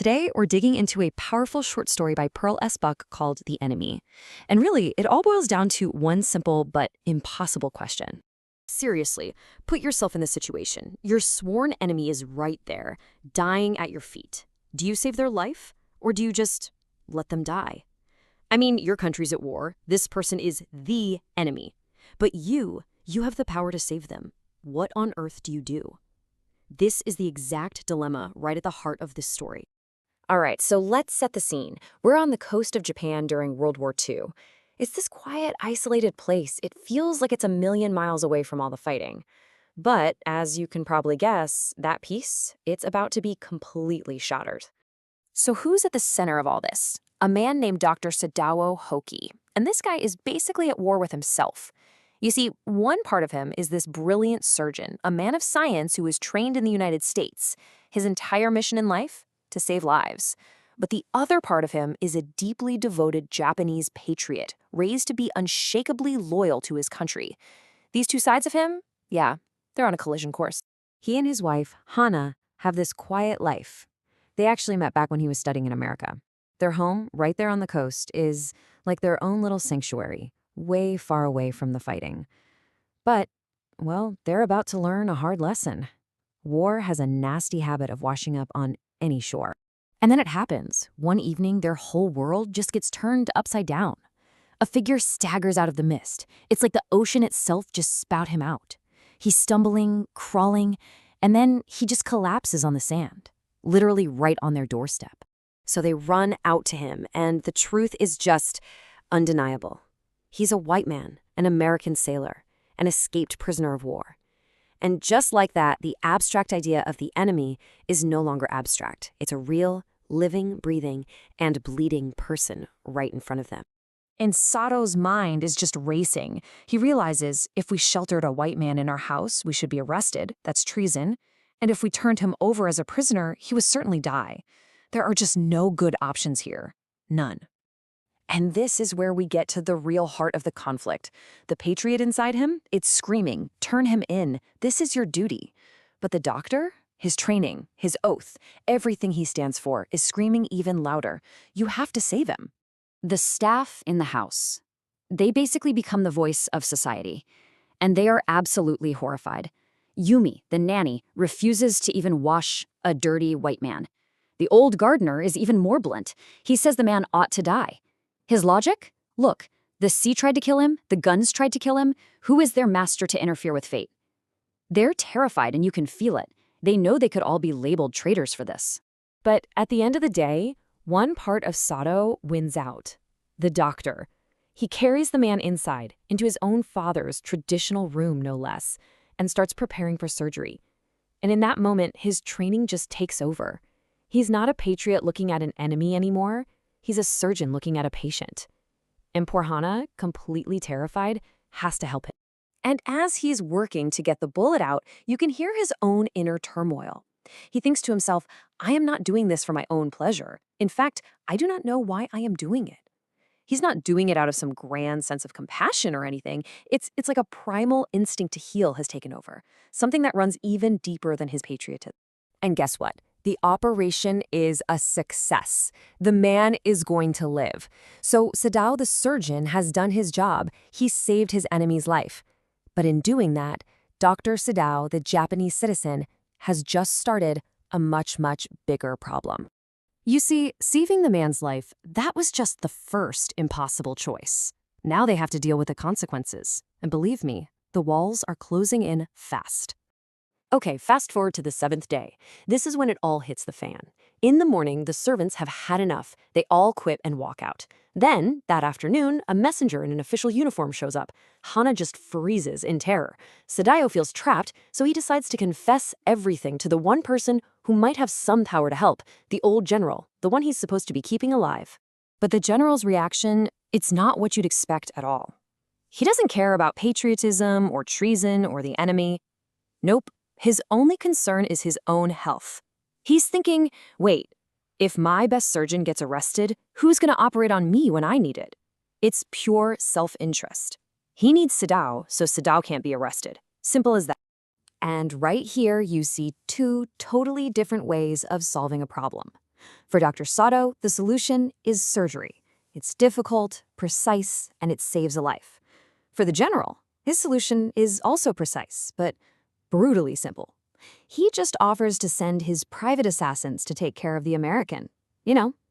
Today, we're digging into a powerful short story by Pearl S. Buck called The Enemy. And really, it all boils down to one simple but impossible question. Seriously, put yourself in this situation. Your sworn enemy is right there, dying at your feet. Do you save their life, or do you just let them die? I mean, your country's at war. This person is the enemy. But you have the power to save them. What on earth do you do? This is the exact dilemma right at the heart of this story. All right, so let's set the scene. We're on the coast of Japan during World War II. It's this quiet, isolated place. It feels like it's a million miles away from all the fighting. But, as you can probably guess, that peace, it's about to be completely shattered. So who's at the center of all this? A man named Dr. Sadao Hoki. And this guy is basically at war with himself. You see, one part of him is this brilliant surgeon, a man of science who was trained in the United States. His entire mission in life? To save lives. But the other part of him is a deeply devoted Japanese patriot, raised to be unshakably loyal to his country. These two sides of him, yeah, they're on a collision course. He and his wife, Hana, have this quiet life. They actually met back when he was studying in America. Their home, right there on the coast, is like their own little sanctuary, way far away from the fighting. But, well, they're about to learn a hard lesson. War has a nasty habit of washing up on any shore. And then it happens. One evening, their whole world just gets turned upside down. A figure staggers out of the mist. It's like the ocean itself just spat him out. He's stumbling, crawling, and then he just collapses on the sand, literally right on their doorstep. So they run out to him, and the truth is just undeniable. He's a white man, an American sailor, an escaped prisoner of war. And just like that, the abstract idea of the enemy is no longer abstract. It's a real, living, breathing, and bleeding person right in front of them. And Sadao's mind is just racing. He realizes if we sheltered a white man in our house, we should be arrested. That's treason. And if we turned him over as a prisoner, he would certainly die. There are just no good options here. None. And this is where we get to the real heart of the conflict. The patriot inside him, it's screaming, turn him in. This is your duty. But the doctor, his training, his oath, everything he stands for is screaming even louder. You have to save him. The staff in the house, they basically become the voice of society. And they are absolutely horrified. Yumi, the nanny, refuses to even wash a dirty white man. The old gardener is even more blunt. He says the man ought to die. His logic? Look, the sea tried to kill him, the guns tried to kill him. Who is their master to interfere with fate? They're terrified, and you can feel it. They know they could all be labeled traitors for this. But at the end of the day, one part of Sadao wins out. The doctor. He carries the man inside, into his own father's traditional room, no less, and starts preparing for surgery. And in that moment, his training just takes over. He's not a patriot looking at an enemy anymore. He's a surgeon looking at a patient. And poor Hana, completely terrified, has to help him. And as he's working to get the bullet out, you can hear his own inner turmoil. He thinks to himself, I am not doing this for my own pleasure. In fact, I do not know why I am doing it. He's not doing it out of some grand sense of compassion or anything. It's like a primal instinct to heal has taken over, something that runs even deeper than his patriotism. And guess what? The operation is a success. The man is going to live. So Sadao, the surgeon, has done his job. He saved his enemy's life. But in doing that, Dr. Sadao, the Japanese citizen, has just started a much, much bigger problem. You see, saving the man's life, that was just the first impossible choice. Now they have to deal with the consequences. And believe me, the walls are closing in fast. Okay, fast forward to the 7th day. This is when it all hits the fan. In the morning, the servants have had enough. They all quit and walk out. Then, that afternoon, a messenger in an official uniform shows up. Hana just freezes in terror. Sadao feels trapped, so he decides to confess everything to the one person who might have some power to help, the old general, the one he's supposed to be keeping alive. But the general's reaction, it's not what you'd expect at all. He doesn't care about patriotism or treason or the enemy. Nope. His only concern is his own health. He's thinking, wait, if my best surgeon gets arrested, who's going to operate on me when I need it? It's pure self-interest. He needs Sadao, so Sadao can't be arrested. Simple as that. And right here, you see two totally different ways of solving a problem. For Dr. Sadao, the solution is surgery. It's difficult, precise, and it saves a life. For the general, his solution is also precise, but brutally simple. He just offers to send his private assassins to take care of the American.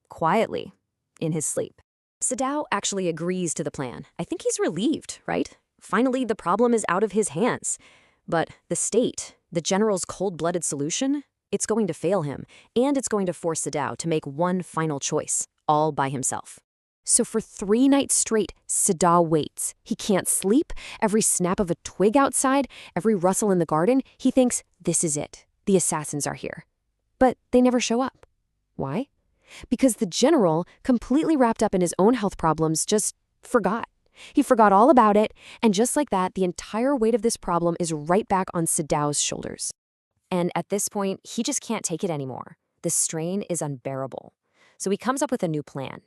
Quietly, in his sleep. Sadao actually agrees to the plan. I think he's relieved, right? Finally, the problem is out of his hands. But the state, the general's cold-blooded solution, it's going to fail him, and it's going to force Sadao to make one final choice, all by himself. So for 3 nights straight, Sadao waits. He can't sleep. Every snap of a twig outside, every rustle in the garden, he thinks, this is it. The assassins are here. But they never show up. Why? Because the general, completely wrapped up in his own health problems, just forgot. He forgot all about it, and just like that, the entire weight of this problem is right back on Sadao's shoulders. And at this point, he just can't take it anymore. The strain is unbearable. So he comes up with a new plan.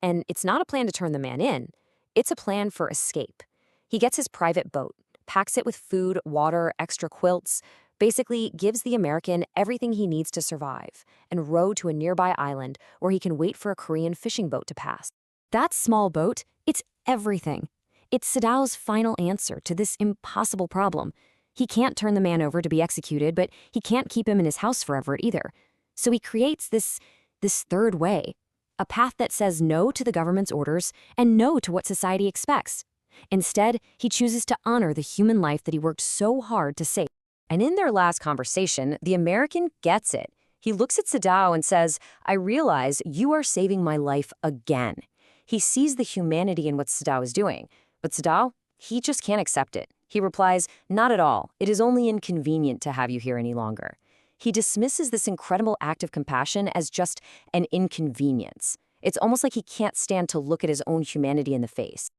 And it's not a plan to turn the man in. It's a plan for escape. He gets his private boat, packs it with food, water, extra quilts, basically gives the American everything he needs to survive, and row to a nearby island where he can wait for a Korean fishing boat to pass. That small boat, it's everything. It's Sadao's final answer to this impossible problem. He can't turn the man over to be executed, but he can't keep him in his house forever either. So he creates this third way, a path that says no to the government's orders and no to what society expects. Instead, he chooses to honor the human life that he worked so hard to save. And in their last conversation, the American gets it. He looks at Sadao and says, I realize you are saving my life again. He sees the humanity in what Sadao is doing. But Sadao, he just can't accept it. He replies, not at all. It is only inconvenient to have you here any longer. He dismisses this incredible act of compassion as just an inconvenience. It's almost like he can't stand to look at his own humanity in the face.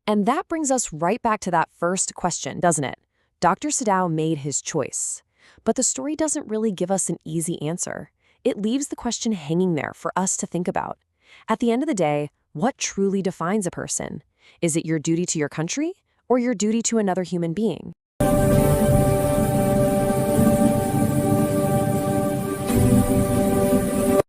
And that brings us right back to that first question, doesn't it? Dr. Sadao made his choice. But the story doesn't really give us an easy answer. It leaves the question hanging there for us to think about. At the end of the day, what truly defines a person? Is it your duty to your country or your duty to another human being?